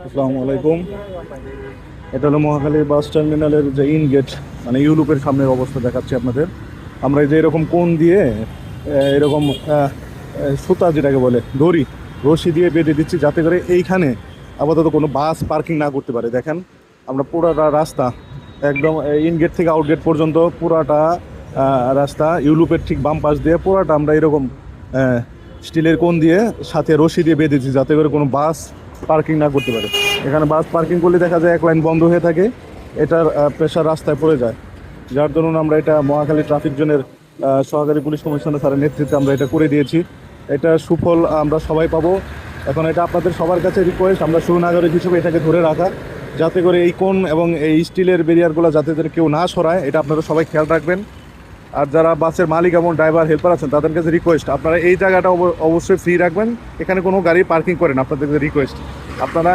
আসসালামু আলাইকুম। এটা হলো মহাখালী বাস টার্মিনালের যে ইন গেট, মানে ইউলুপের সামনের অবস্থা দেখাচ্ছি আপনাদের। আমরা এই যে এরকম কোণ দিয়ে এরকম সুতা, যেটাকে বলে দড়ি, রশি দিয়ে বেঁধে দিচ্ছি যাতে করে এইখানে আপাতত কোনো বাস পার্কিং না করতে পারে। দেখেন আমরা পুরাটা রাস্তা একদম ইন গেট থেকে আউট গেট পর্যন্ত পুরাটা রাস্তা ইউলুপের ঠিক বাম পাশ দিয়ে পুরাটা আমরা এরকম স্টিলের কোণ দিয়ে সাথে রশি দিয়ে বেঁধেছি যাতে করে কোনো বাস পার্কিং না করতে পারে। এখানে বাস পার্কিং করলে দেখা যায় এক লাইন বন্ধ হয়ে থাকে, এটার প্রেশার রাস্তায় পড়ে যায়। যার দরুন আমরা এটা মহাখালী ট্রাফিক জোনের সহকারী পুলিশ কমিশনার স্যারের নেতৃত্বে আমরা এটা করে দিয়েছি। এটা সুফল আমরা সবাই পাবো। এখন এটা আপনাদের সবার কাছে রিকোয়েস্ট, আমরা সুনাগরিক হিসেবে এটাকে ধরে রাখা, যাতে করে এই কোণ এবং এই স্টিলের ব্যারিয়ারগুলো যাতে কেউ না সরায়, এটা আপনারা সবাই খেয়াল রাখবেন। আর যারা বাসের মালিক এবং ড্রাইভার হেল্পার আছেন তাদের কাছে রিকোয়েস্ট, আপনারা এই জায়গাটা অবশ্যই ফ্রি রাখবেন। এখানে কোনো গাড়ি পার্কিং করেন, আপনাদের রিকোয়েস্ট আপনারা